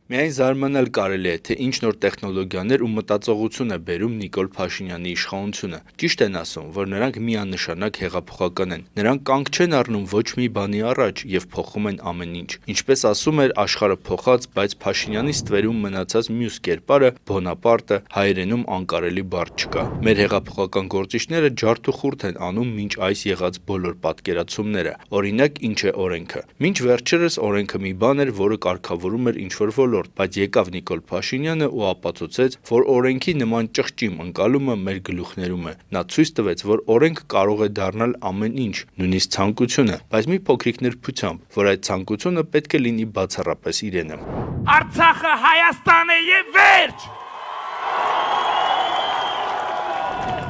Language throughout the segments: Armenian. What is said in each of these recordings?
Միայն զարմանալ կարելի է, թե ինչ նոր տեխնոլոգիաներ ու մտածողություն է բերում Նիկոլ Փաշինյանի իշխանությունը։ Ճիշտ են ասում, որ նրանք միանշանակ հեղափոխական են։ Նրանք կանգ չեն առնում ոչ մի բանի առաջ եւ փոխում են ամեն ինչ։ Ինչպես ասում էր աշխարհը փոխած, բայց Փաշինյանի ստվերում մնացած մյուս կերպարը Բոնապարտը հայերենում անկարելի բառ չկա։ Մեր հեղափոխական գործիչները ջարդ ու խուրդ են անում մինչ այս եղած բոլոր պատկերացումները։ Օրինակ, ինչ է օրենքը։ Մինչ վերջերս օրենքը մի բան էր, որը կարգավորում էր ինչ-որ ոլորտ, բայց եկավ Նիկոլ Փաշինյանը ու ապացուցեց, որ օրենքի նման ճղճիմ ընկալումը մեր գլուխներում է։ Նա ցույց տվեց, որ օրենքը կարող է դառնալ ամեն ինչ, նույնիսկ ցանկությունը, բայց մի փոքրիկ նրբությամբ, որ այդ ցանկությունը պետք է լինի բացառապես իրենը։ Արցախը Հայաստան է եւ վերջ։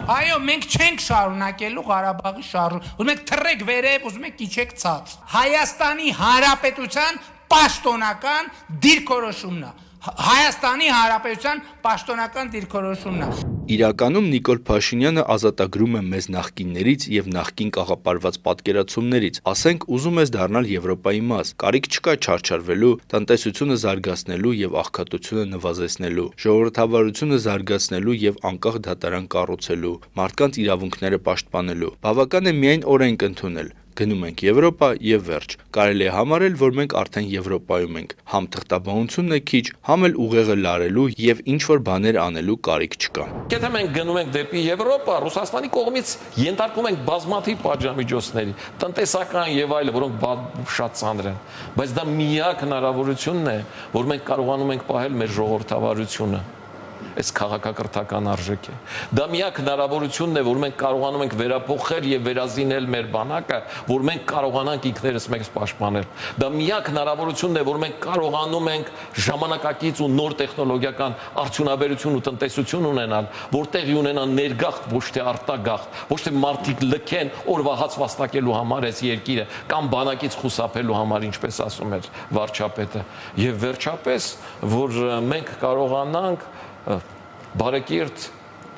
Այո, մենք չենք շարունակելու Ղարաբաղի ուզում եք թռեք վերև, ուզում եք իջեք ցած։ Հայաստանի Հանրապետության պաշտոնական դիրքորոշումն է։ Հայաստանի Հանրապետության պաշտոնական դիրքորոշումն է։ Իրականում Նիկոլ Փաշինյանը ազատագրում է մեզ նախկիններից եւ նախկին կաղապարված պատկերացումներից։ Ասենք, ուզում ես դառնալ Եվրոպայի մաս, կարիք չկա չարչարվելու, տնտեսությունը զարգացնելու եւ աղքատությունը նվազեցնելու, ժողովրդավարությունը զարգացնելու եւ անկախ դատարան կառուցելու, մարդկանց իրավունքները պաշտպանելու։ Բավական է միայն օրենք ընդունել։ Գնում ենք Եվրոպա եւ վերջ։ Կարելի է համարել, որ մենք արդեն Եվրոպայում ենք։ Համ թղթաբանությունն է քիչ, համ էլ ուղեղը լարելու եւ ինչ որ բաներ անելու կարիք չկա։ Եթե մենք գնում ենք դեպի Եվրոպա, Ռուսաստանի կողմից ենթարկվում ենք բազմաթիվ պատժամիջոցների, տնտեսական եւ այլը, որոնք շատ ծանր են, բայց դա միակ հնարավորությունն է, որ մենք կարողանում ենք պահել մեր ժողովրդավարությունը։ Այս քաղաքակրթական արժեք է։ Դա միակ հնարավորությունն է, որ մենք կարողանում ենք վերափոխել եւ վերազինել մեր բանակը, որ մենք կարողանանք ինքներս մեզ պաշտպանել։ Դա միակ հնարավորությունն է, որ մենք կարողանում ենք ժամանակակից ու նոր տեխնոլոգիական արդյունաբերություն ու տնտեսություն ունենալ, որ տեղի ունենա ներգաղթ, ոչ թե արտագաղթ, ոչ թե մարդիկ լքեն օրվա հաց վաստակելու համար այս երկիրը կամ բանակից խուսափելու համար, ինչպես ասում էր վարչապետը։ Եվ վերջապես, որ մենք կարողանանք բարեկիրթ,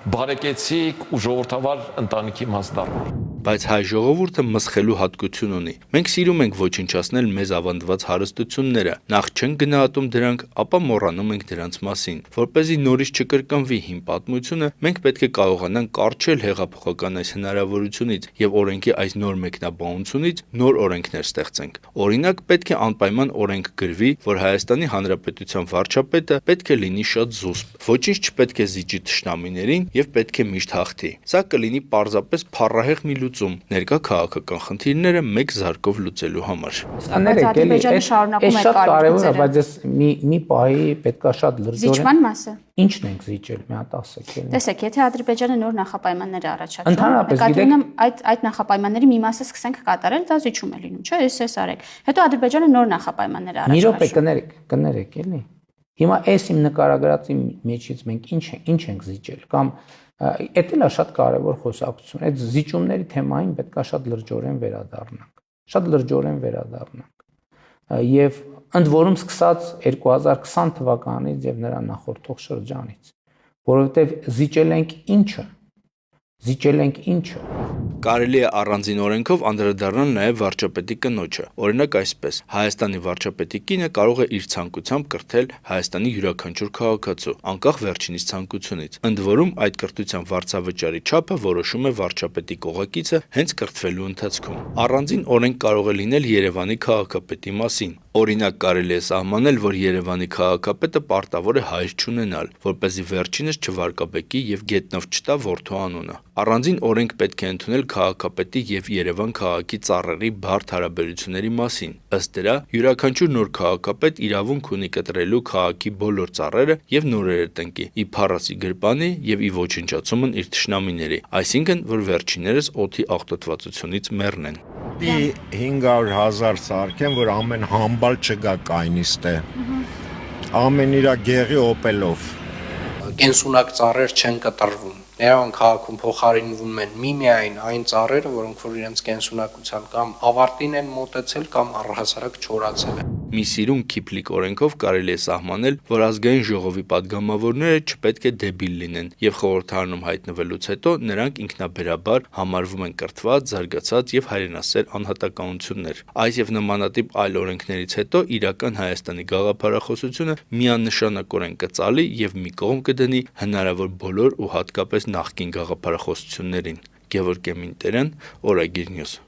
բարեկեցիկ ու ժողովրդավար ընտանիքի մաս դառնալ։ Բայց հայ ժողովուրդը մսխելու հատկություն ունի։ Մենք սիրում ենք ոչնչացնել մեզ ավանդված հարստությունները, նախ չենք գնահատում դրանք, ապա մոռանում ենք դրանց մասին։ Որպեսզի նորից չկրկնվի հին պատմությունը, մենք պետք է կարողանանք կարճել հեղափոխական այս հնարավորությունից եւ օրենքի այս նոր մեկնաբանությունից նոր օրենքներ ստեղծենք։ Օրինակ, պետք է անպայման օրենք գրվի, որ Հայաստանի Հանրապետության վարչապետը պետք է լինի շատ զուսպ, ոչինչ չպետք է զիջի թշնամիներին եւ պետք է միշտ հաղթի։ Սա կլինի պարզապես փառահեղ մի լուծում ներկա քաղաքական խնդիրները մեկ զարկով լուծելու համար։ Ադրբեջանը շարունակում է կարևոր է, բայց ես մի պահի պետքա շատ լրջորեն։ Զիջման մասը։ Ինչն ենք զիջել, մի հատ ասեք։ Տեսեք, եթե Ադրբեջանը նոր նախապայմաններ առաջացնում, ընդհանրապես գիտեք, այդ նախապայմանների մի մասը սկսենք կատարել, դա զիջում է լինում, չէ՞, էս արեք։ Հետո Ադրբեջանը նոր նախապայմաններ առաջացնում։ Մի րոպե կներեք, էլի։ Հիմա այս իմ նկարագրածի մեջից մենք ինչ ենք զիջել կամ Էդ էլ է շատ կարևոր խոսակցություն։ Այդ զիջումների թեմային պետքա շատ լրջորեն վերադառնանք։ Շատ լրջորեն վերադառնանք։ Եվ ընդ որում սկսած 2020 թվականից եւ նրա նախորդող շրջանից, որովհետեւ զիջել ենք ինչը։ Կարելի է առանձին օրենքով անդրադառնալ նաև վարչապետի կնոջը։ Օրինակ այսպես. Հայաստանի վարչապետի կինը կարող է իր ցանկությամբ կրթել Հայաստանի յուրաքանչյուր քաղաքացու, անկախ վերջինիս ցանկությունից։ Ընդ որում այդ կրթության վարձավճարի չափը որոշում է վարչապետի կողակիցը հենց կրթվելու ընթացքում։ Առանձին օրենք կարող է լինել Երևանի քաղաքապետի մասին։ Օրինակ կարելի է սահմանել, որ Երևանի քաղաքապետը պարտավոր է հայր չունենալ, որպեսզի վերջինս չվարկաբեկի եւ գետնով չտա որդու անունը։ Առանձին օրենք պետք է ընդունել քաղաքապետի եւ Երևան քաղաքի ծառերի բարդ հարաբերությունների մասին։ Ըստ դրա, յուրաքանչյուր նոր քաղաքապետ իրավունք ունի կտրելու քաղաքի բոլոր ծառերը եւ նորերը տնկի, ի փառասի գրպանի եւ ի ոչնչացումն իր թշնամիների, այսինքն, որ վերջիններս օդի աղտոտվածությունից մեռնեն։ 500,000 սարքեն, որ ամեն համբալ չգա կայնիստե, ամեն իրա գեղի օպելով։ Կենսունակ ծառեր չեն կտրվում, նրանք քաղաքում փոխարինվում են միմիայն այն ծառերը, որոնք որ իրենց կենսունակության կամ ավարտին են մոտեցել կամ առհասարակ չորացել են։ Մի սիրուն Քիփլիկ օրենքով կարելի է սահմանել, որ ազգային ժողովի падգամավորները չպետք է դեբիլ լինեն, եւ խորհրդարանում հայտնվելուց հետո նրանք ինքնաբերաբար համարվում են կրթված, զարգացած եւ հայրենասեր անհատականություններ։ Այս եւ նմանատիպ այլ օրենքներից հետո իրական Հայաստանի գաղափարախոսությունը միանշանակորեն կծալի եւ մի կողմ կդնի հնարավոր բոլոր ու հատկապես նախկին գաղափարախոսություններին։ Գևորգ Էմինտերյան, Օրագիր Նյուզ։